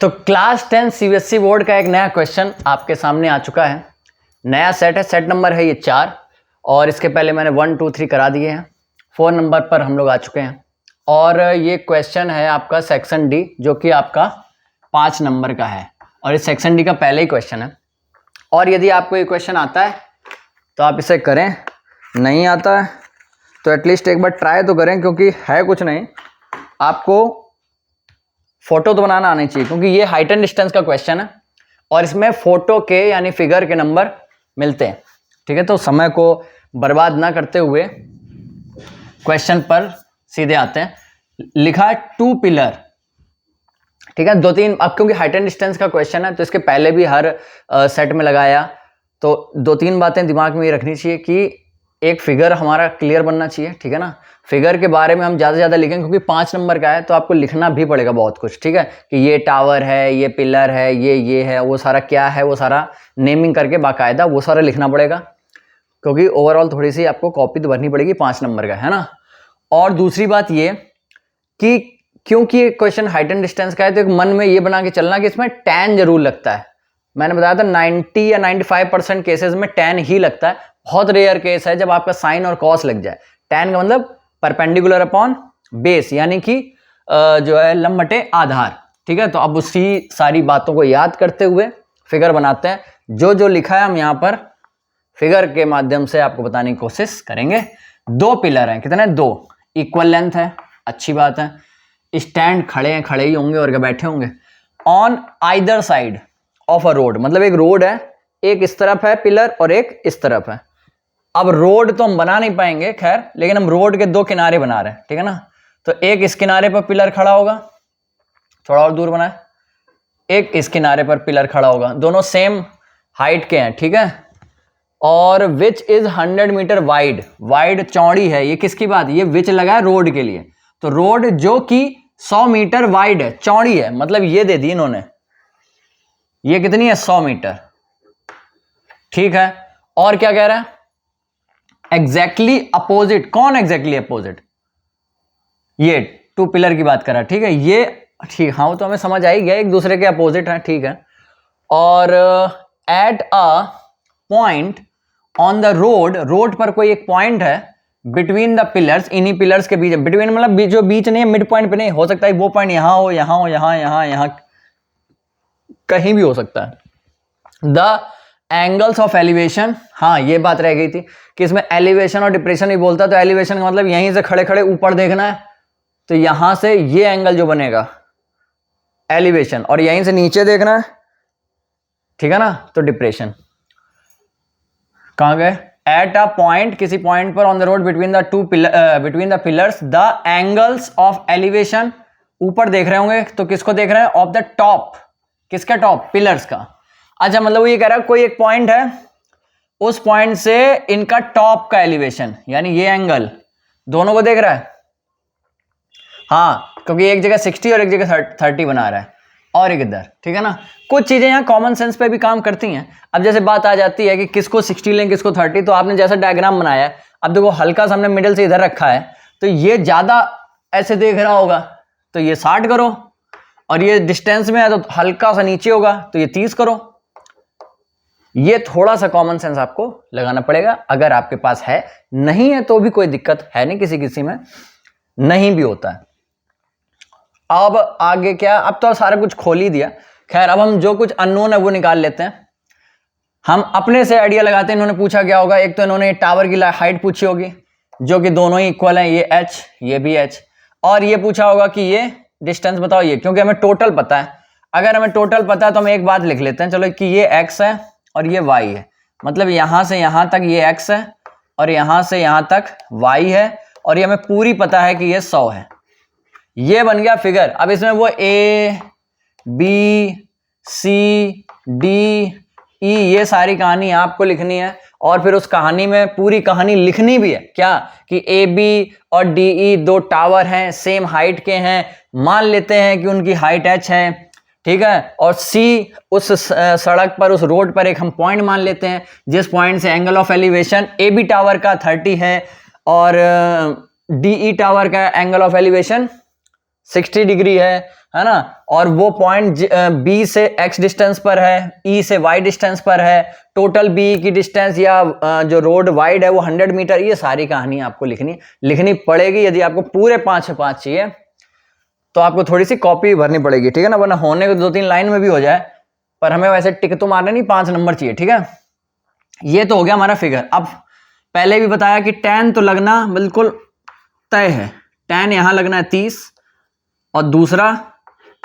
तो class 10 CBSE board का एक नया क्वेश्चन आपके सामने आ चुका है। नया सेट है, सेट नंबर है ये 4 और इसके पहले मैंने 1 2 3 करा दिए हैं। 4 नंबर पर हम लोग आ चुके हैं और ये क्वेश्चन है आपका सेक्शन डी जो कि आपका 5 नंबर का है और इस सेक्शन डी का पहले ही क्वेश्चन है। और यदि आपको ये क्वेश्चन आता है तो आप इसे करें, नहीं आता है तो एटलीस्ट एक बार ट्राई तो करें, क्योंकि है कुछ नहीं, आपको फोटो तो बनाना आनी चाहिए क्योंकि ये हाइट एंड डिस्टेंस का क्वेश्चन है और इसमें फोटो के यानी फिगर के नंबर मिलते हैं। ठीक है, तो समय को बर्बाद ना करते हुए क्वेश्चन पर सीधे आते हैं। लिखा है 2 पिलर। ठीक है, 2-3, अब क्योंकि हाइट एंड डिस्टेंस का क्वेश्चन है तो इसके पहले भी हर सेट में लगाया, तो 2-3 बातें दिमाग में ये रखनी चाहिए कि एक फिगर हमारा क्लियर बनना चाहिए। ठीक है ना, फिगर के बारे में हम ज़्यादा से ज़्यादा लिखें क्योंकि 5 नंबर का है तो आपको लिखना भी पड़ेगा बहुत कुछ। ठीक है, कि ये टावर है, ये पिलर है, ये है, वो सारा क्या है, वो सारा नेमिंग करके बाकायदा वो सारा लिखना पड़ेगा क्योंकि ओवरऑल थोड़ी सी आपको कॉपी तो भरनी पड़ेगी 5 नंबर का, है ना। और दूसरी बात ये कि क्योंकि ये क्वेश्चन हाइट एंड डिस्टेंस का है तो एक मन में ये बना के चलना कि इसमें tan जरूर लगता है। मैंने बताया था 90 या 95% केसेस में tan ही लगता है। बहुत रेयर केस है जब आपका साइन और कॉस लग जाए। tan का मतलब परपेंडिकुलर अपॉन बेस, यानी कि जो है लंब बटे आधार। ठीक है, तो अब उसी सारी बातों को याद करते हुए फिगर बनाते हैं। जो जो लिखा है हम यहाँ पर फिगर के माध्यम से आपको बताने की कोशिश करेंगे। 2 पिलर हैं, कितने? 2, इक्वल लेंथ है, अच्छी बात है। स्टैंड खड़े हैं, खड़े ही होंगे और क्या बैठे होंगे। On either side of a road, मतलब एक रोड है, एक इस तरफ है पिलर और एक इस तरफ है। अब रोड तो हम बना नहीं पाएंगे खैर, लेकिन हम रोड के 2 किनारे बना रहे हैं। ठीक है ना, तो एक इस किनारे पर पिलर खड़ा होगा, थोड़ा और दूर बनाए, एक इस किनारे पर पिलर खड़ा होगा, दोनों सेम हाइट के हैं। ठीक है, और which is 100 metre wide, wide चौड़ी है। ये किसकी बात? ये विच लगा है रोड के लिए, तो रोड जो कि 100 मीटर वाइड है, चौड़ी है, मतलब ये दे दी इन्होंने, ये कितनी है? 100 मीटर। ठीक है, और क्या कह रहा है? Exactly opposite. कौन एग्जैक्टली अपोजिट? ये 2 पिलर की बात कर रहा है। ठीक है, ये ठीक, हाँ वो तो हमें समझ आ ही गया, एक दूसरे के अपोजिट है। ठीक है, और at a point on the road, road पर कोई एक पॉइंट है, बिटवीन द पिलर्स, इन्हीं पिलर्स के बीच, बिटवीन मतलब जो बीच नहीं है, मिड पॉइंट पे नहीं हो सकता है, वो पॉइंट यहां हो, यहां हो, यहां कहीं भी हो सकता है। द एंगल्स ऑफ एलिवेशन, हाँ ये बात रह गई थी कि इसमें एलिवेशन और डिप्रेशन ही बोलता, तो एलिवेशन का मतलब यहीं से खड़े खड़े ऊपर देखना है, तो यहां से ये एंगल जो बनेगा एलिवेशन, और यहीं से नीचे देखना है। ठीक है ना, तो डिप्रेशन। कहां गए? एट अ पॉइंट, किसी पॉइंट पर on the road between the pillars, the angles of elevation, ऊपर देख रहे होंगे तो किसको देख रहे हैं? Of the top. किसका टॉप? पिलर्स का। अच्छा, मतलब वो ये कह रहा है कोई एक पॉइंट है, उस पॉइंट से इनका टॉप का एलिवेशन यानी ये एंगल दोनों को देख रहा है। हाँ, क्योंकि एक जगह 60 और एक जगह 30 बना रहा है, और एक इधर। ठीक है ना, कुछ चीजें यहाँ कॉमन सेंस पे भी काम करती हैं। अब जैसे बात आ जाती है कि किसको 60 लें, किसको 30, तो आपने जैसा डायग्राम बनाया है, अब देखो हल्का सा हमने मिडिल से इधर रखा है, तो ये ज्यादा ऐसे देख रहा होगा तो ये 60 करो, और ये डिस्टेंस में है तो हल्का सा नीचे होगा तो ये 30 करो। ये थोड़ा सा कॉमन सेंस आपको लगाना पड़ेगा, अगर आपके पास है, नहीं है तो भी कोई दिक्कत है नहीं, किसी किसी में नहीं भी होता है। अब आगे क्या? अब तो सारा कुछ खोल ही दिया। खैर, अब हम जो कुछ अननोन है वो निकाल लेते हैं। हम अपने से आइडिया लगाते हैं। इन्होंने पूछा क्या होगा? एक तो इन्होंने टावर की हाइट पूछी होगी जो कि दोनों ही इक्वल है, ये h ये भी h, और ये पूछा होगा कि ये डिस्टेंस बताओ, ये, क्योंकि हमें टोटल पता है। अगर हमें टोटल पता है तो हम एक बात लिख लेते हैं, चलो, कि ये x है और ये y है, मतलब यहां से यहां तक ये x है और यहां से यहां तक y है, और ये हमें पूरी पता है कि ये 100 है। ये बन गया फिगर। अब इसमें वो a b c d e ये सारी कहानी आपको लिखनी है, और फिर उस कहानी में पूरी कहानी लिखनी भी है। क्या? कि ए बी और डी ई 2 टावर हैं, सेम हाइट के हैं, मान लेते हैं कि उनकी हाइट h है। ठीक है, और सी, उस सड़क पर, उस रोड पर एक हम पॉइंट मान लेते हैं जिस पॉइंट से angle of elevation A B tower का 30 है और डी ई टावर का एंगल ऑफ एलिवेशन 60 डिग्री है ना, और वो पॉइंट बी से एक्स डिस्टेंस पर है, ई से वाई डिस्टेंस पर है, टोटल बी की डिस्टेंस या जो रोड वाइड है वो 100 मीटर, ये सारी कहानी आपको लिखनी पड़ेगी। यदि आपको पूरे 5 से 5 चाहिए तो आपको थोड़ी सी कॉपी भरनी पड़ेगी, ठीक है ना, वरना होने को 2-3 लाइन में भी हो जाए, पर हमें वैसे टिक तो मारना नहीं, 5 नंबर चाहिए, ठीक है। ये तो हो गया हमारा फिगर। अब पहले भी बताया कि tan तो लगना बिल्कुल तय है, tan यहां लगना है 30 और दूसरा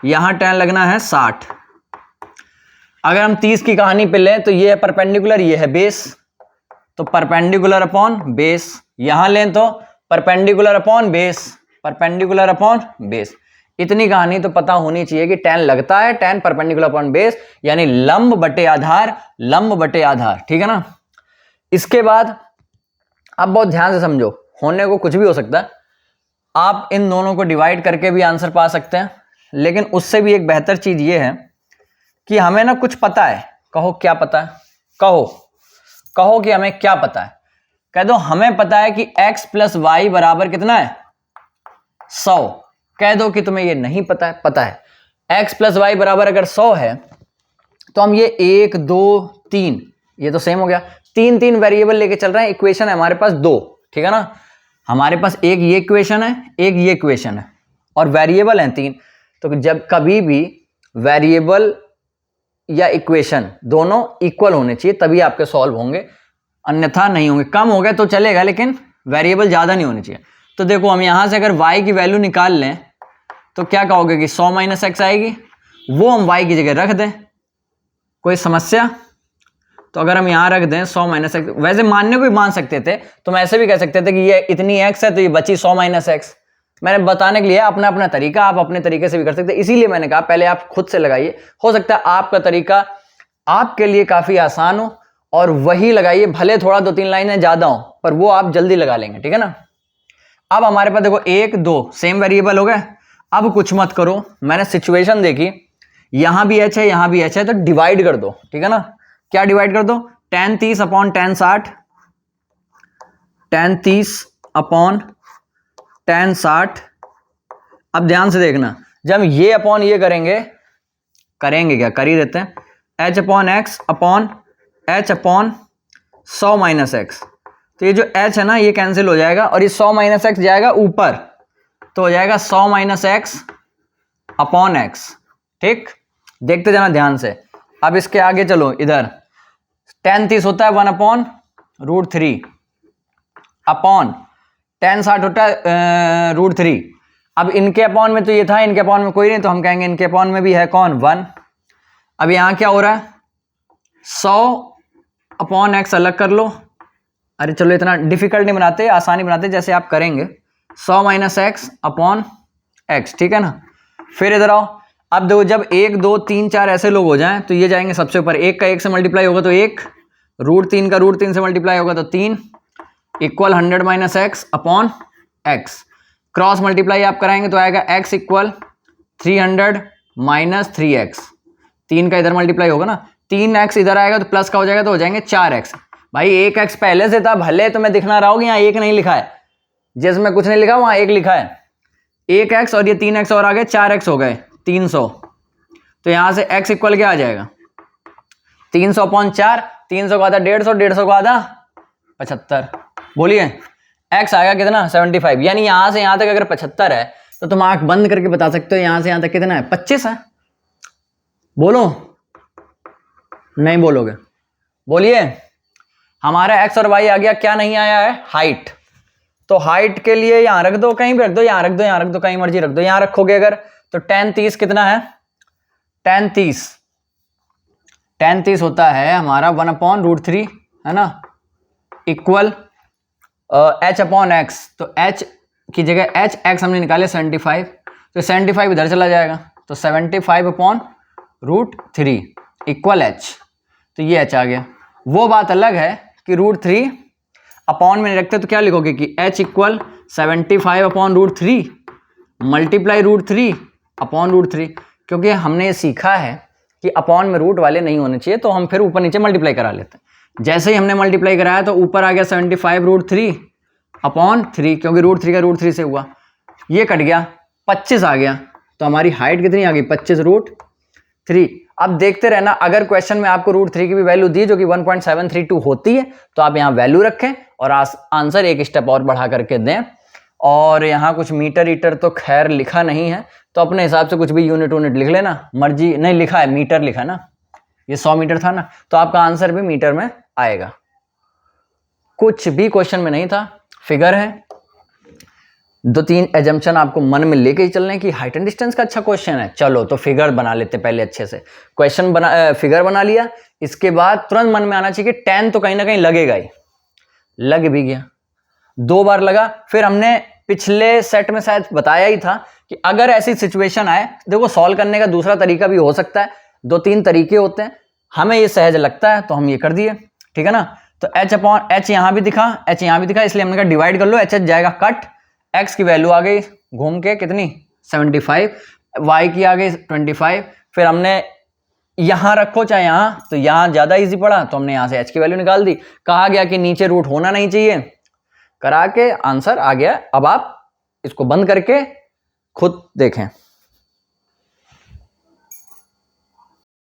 यहां tan लगना है 60। अगर हम 30 की कहानी पे लें तो ये है परपेंडिकुलर, ये है बेस, तो परपेंडिकुलर अपॉन बेस, यहां लें तो perpendicular upon base, perpendicular upon base. इतनी कहानी तो पता होनी चाहिए कि tan लगता है, tan परपेंडिकुलर अपॉन बेस, यानी लंब बटे आधार, लंब बटे आधार, ठीक है ना। इसके बाद आप बहुत ध्यान से समझो, होने को कुछ भी हो सकता है, आप इन दोनों को डिवाइड करके भी आंसर पा सकते हैं, लेकिन उससे भी एक बेहतर चीज ये है कि हमें ना कुछ पता है। कहो क्या पता है, कहो कि हमें क्या पता है। कह दो हमें पता है कि x प्लस वाई बराबर कितना है 100। कह दो कि तुम्हें ये नहीं पता है, पता है x प्लस वाई बराबर अगर 100 है तो हम ये 1 2 3, ये तो सेम हो गया, 3 वेरिएबल लेके चल रहे हैं। इक्वेशन है हमारे पास 2, ठीक है ना, हमारे पास एक ये इक्वेशन है, एक ये इक्वेशन है, और वेरिएबल हैं 3। तो जब कभी भी वेरिएबल या इक्वेशन दोनों इक्वल होने चाहिए तभी आपके सॉल्व होंगे, अन्यथा नहीं होंगे। कम हो गए तो चलेगा लेकिन वेरिएबल ज्यादा नहीं होने चाहिए। तो देखो हम यहां से अगर y की वैल्यू निकाल लें तो क्या कहोगे कि 100 माइनस एक्स आएगी, वो हम y की जगह रख दें, कोई समस्या। तो अगर हम यहां रख दें 100 माइनस एक्स, वैसे मानने को भी मान सकते थे, तो हम ऐसे भी कह सकते थे कि ये इतनी x है तो ये बची 100 माइनस एक्स। मैंने बताने के लिए अपना अपना तरीका, आप अपने तरीके से भी कर सकते हैं, इसीलिए मैंने कहा पहले आप खुद से लगाइए, हो सकता है आपका तरीका आपके लिए काफी आसान हो और वही लगाइए, भले थोड़ा 2-3 लाइनें ज्यादा हो पर वो आप जल्दी लगा लेंगे, ठीक है ना। अब हमारे पास देखो 1 2 सेम वेरिएबल हो गए। अब कुछ मत करो, मैंने सिचुएशन देखी, यहां भी h है यहां भी h है, तो डिवाइड कर दो, ठीक है ना। क्या डिवाइड कर दो, tan 30 upon tan 60, tan 30 upon tan 60। अब ध्यान से देखना, जब ये अपॉन ये करेंगे क्या कर ही देते हैं, h upon x upon h upon 100 minus x. तो ये जो h है ना ये कैंसिल हो जाएगा और ये 100 माइनस एक्स जाएगा ऊपर, तो हो जाएगा 100 माइनस एक्स अपॉन एक्स, ठीक। देखते जाना ध्यान से। अब इसके आगे चलो, इधर tan 30 होता है 1 अपॉन √3 अपॉन tan 60 होता है √3। अब इनके अपॉन में तो ये था, इनके अपॉन में कोई नहीं, तो हम कहेंगे इनके अपॉन में भी है कौन 1। अब यहां क्या हो रहा है, 100 अपॉन एक्स अलग कर लो, अरे चलो इतना डिफिकल्ट नहीं बनाते, आसानी बनाते जैसे आप करेंगे, 100 माइनस एक्स अपॉन एक्स, ठीक है ना। फिर इधर आओ, अब देखो जब 1 2 3 4 ऐसे लोग हो जाएं तो ये जाएंगे सबसे ऊपर, 1 का 1 से मल्टीप्लाई होगा तो 1, √3 का √3 से मल्टीप्लाई होगा तो 3, equal 100 minus x upon x. Cross multiply आप कराएंगे तो आएगा x इक्वल 300 माइनस 3x, 3 का इधर मल्टीप्लाई होगा ना, 3x इधर आएगा तो प्लस का हो जाएगा तो हो जाएंगे 4x। भाई 1x पहले से था, भले तुम्हें दिखना रहा होगा यहाँ 1 नहीं लिखा है, जिसमें कुछ नहीं लिखा वहां 1 लिखा है, 1x और ये 3x और आ गए 4x हो गए 300। तो यहां से x इक्वल क्या आ जाएगा 300 अपॉन 4, 300 को आधा 150, 150 को आधा 75। बोलिए x आएगा कितना 75, यानी यहां से यहां तक अगर 75 है तो तुम आंख बंद करके बता सकते हो यहां से यहां तक कितना है 25 है। बोलो, नहीं बोलोगे, बोलिए। हमारा x और y आ गया, क्या नहीं आया है हाइट। तो हाइट के लिए यहां रख दो, कहीं भी रख दो, यहां रख दो, यहां रख दो, कहीं मर्जी रख दो। यहां रखोगे अगर तो tan 30 कितना है, tan 30 होता है हमारा 1 अपॉन √3, है ना, इक्वल h अपॉन एक्स। तो h की जगह h, x हमने निकाले 75, तो 75 इधर चला जाएगा, तो 75 अपॉन √3 इक्वल h। तो ये h आ गया। वो बात अलग है कि √3 अपॉन में नहीं रखते तो क्या लिखोगे कि h equal 75 upon √3 multiply √3 upon √3, क्योंकि हमने ये सीखा है कि अपॉन में रूट वाले नहीं होने चाहिए, तो हम फिर ऊपर नीचे मल्टीप्लाई करा लेते हैं। जैसे ही हमने मल्टीप्लाई कराया तो ऊपर आ गया 75 √3 अपॉन 3, क्योंकि √3 का √3 से हुआ, ये कट गया, 25 आ गया, तो हमारी हाइट कितनी आ गई 25√3। अब देखते रहना, अगर क्वेश्चन में आपको √3 की भी वैल्यू दी जो कि 1.732 होती है तो आप यहाँ वैल्यू रखें और आंसर एक स्टेप और बढ़ा करके दें। और यहाँ कुछ मीटर ईटर तो खैर लिखा नहीं है, तो अपने हिसाब से कुछ भी यूनिट लिख लेना, मर्जी। नहीं लिखा है, मीटर लिखा ना, ये 100 मीटर था ना, तो आपका आंसर भी मीटर में आएगा। कुछ भी क्वेश्चन में नहीं था, फिगर है। 2-3 एजम्पशन आपको मन में लेके ही चलने की हाइट एंड डिस्टेंस का अच्छा क्वेश्चन है। चलो तो फिगर बना लेते पहले अच्छे से। फिगर बना लिया, इसके बाद तुरंत मन में आना चाहिए कि tan तो कहीं ना कहीं लगेगा ही, लग भी गया, 2 बार लगा। फिर हमने पिछले सेट में शायद बताया ही था कि अगर ऐसी सिचुएशन आए, देखो सॉल्व करने का दूसरा तरीका भी हो सकता है, 2-3 तरीके होते हैं, हमें ये सहज लगता है तो हम ये कर दिए, ठीक है ना। तो h यहां भी दिखा, h यहां भी दिखा, इसलिए हमने कहा डिवाइड कर लो, h जाएगा कट, x की वैल्यू आ गई घूम के कितनी 75, y की आ गई 25। फिर हमने यहां रखो चाहे यहां, तो यहां ज्यादा इजी पड़ा तो हमने यहां से h की वैल्यू निकाल दी। कहा गया कि नीचे रूट होना नहीं चाहिए, करा के आंसर आ गया। अब आप इसको बंद करके खुद देखें।